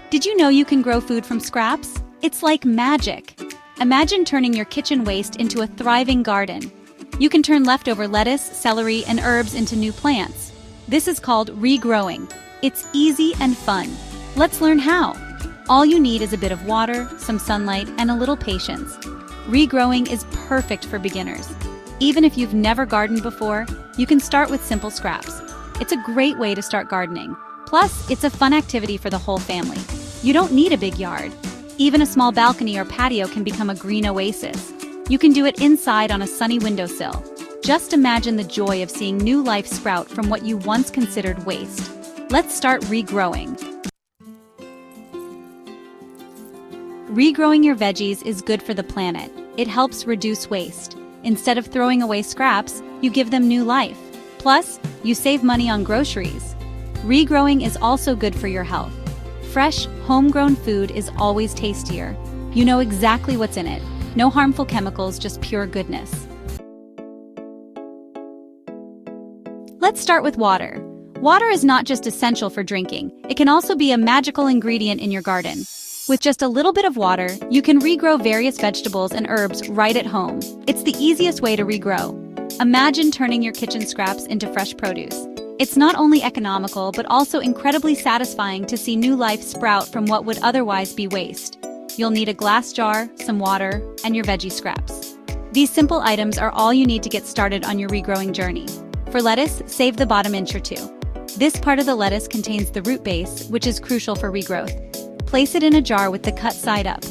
Did you know you can grow food from scraps? It's like magic. Imagine turning your kitchen waste into a thriving garden. You can turn leftover lettuce, celery, and herbs into new plants. This is called regrowing. It's easy and fun. Let's learn how. All you need is a bit of water, some sunlight, and a little patience. Regrowing is perfect for beginners. Even if you've never gardened before, you can start with simple scraps. It's a great way to start gardening. Plus, it's a fun activity for the whole family. You don't need a big yard. Even a small balcony or patio can become a green oasis. You can do it inside on a sunny windowsill. Just imagine the joy of seeing new life sprout from what you once considered waste. Let's start regrowing. Regrowing your veggies is good for the planet. It helps reduce waste. Instead of throwing away scraps, you give them new life. Plus, you save money on groceries. Regrowing is also good for your health. Fresh, homegrown food is always tastier. You know exactly what's in it. No harmful chemicals, just pure goodness. Let's start with water. Water is not just essential for drinking. It can also be a magical ingredient in your garden. With just a little bit of water, you can regrow various vegetables and herbs right at home. It's the easiest way to regrow. Imagine turning your kitchen scraps into fresh produce. It's not only economical, but also incredibly satisfying to see new life sprout from what would otherwise be waste. You'll need a glass jar, some water, and your veggie scraps. These simple items are all you need to get started on your regrowing journey. For lettuce, save the bottom inch or two. This part of the lettuce contains the root base, which is crucial for regrowth. Place it in a jar with the cut side up.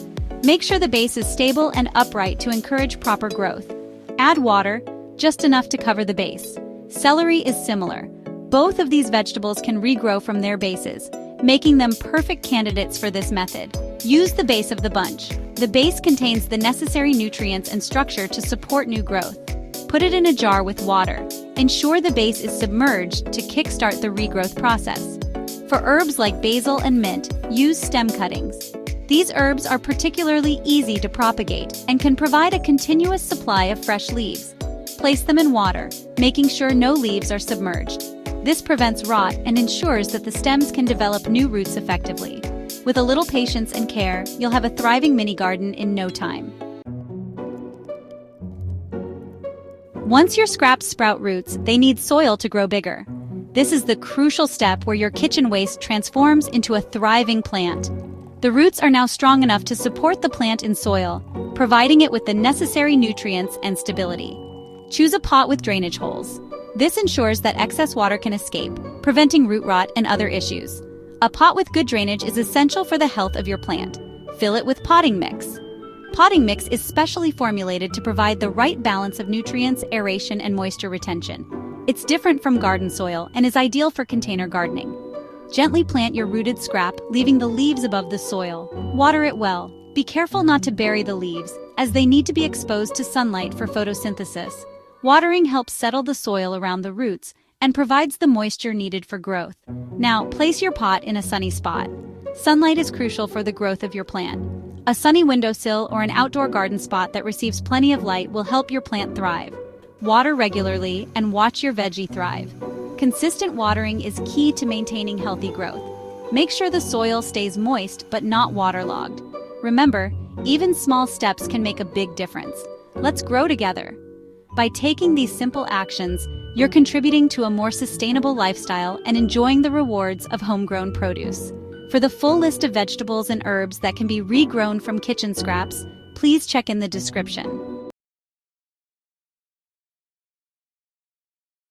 Make sure the base is stable and upright to encourage proper growth. Add water, just enough to cover the base. Celery is similar. Both of these vegetables can regrow from their bases, making them perfect candidates for this method. Use the base of the bunch. The base contains the necessary nutrients and structure to support new growth. Put it in a jar with water. Ensure the base is submerged to kickstart the regrowth process. For herbs like basil and mint, use stem cuttings. These herbs are particularly easy to propagate and can provide a continuous supply of fresh leaves. Place them in water, making sure no leaves are submerged. This prevents rot and ensures that the stems can develop new roots effectively. With a little patience and care, you'll have a thriving mini garden in no time. Once your scraps sprout roots, they need soil to grow bigger. This is the crucial step where your kitchen waste transforms into a thriving plant. The roots are now strong enough to support the plant in soil, providing it with the necessary nutrients and stability. Choose a pot with drainage holes. This ensures that excess water can escape, preventing root rot and other issues. A pot with good drainage is essential for the health of your plant. Fill it with potting mix. Potting mix is specially formulated to provide the right balance of nutrients, aeration, and moisture retention. It's different from garden soil and is ideal for container gardening. Gently plant your rooted scrap, leaving the leaves above the soil. Water it well. Be careful not to bury the leaves, as they need to be exposed to sunlight for photosynthesis. Watering helps settle the soil around the roots and provides the moisture needed for growth. Now, place your pot in a sunny spot. Sunlight is crucial for the growth of your plant. A sunny windowsill or an outdoor garden spot that receives plenty of light will help your plant thrive. Water regularly and watch your veggie thrive. Consistent watering is key to maintaining healthy growth. Make sure the soil stays moist but not waterlogged. Remember, even small steps can make a big difference. Let's grow together. By taking these simple actions, you're contributing to a more sustainable lifestyle and enjoying the rewards of homegrown produce. For the full list of vegetables and herbs that can be regrown from kitchen scraps, please check in the description.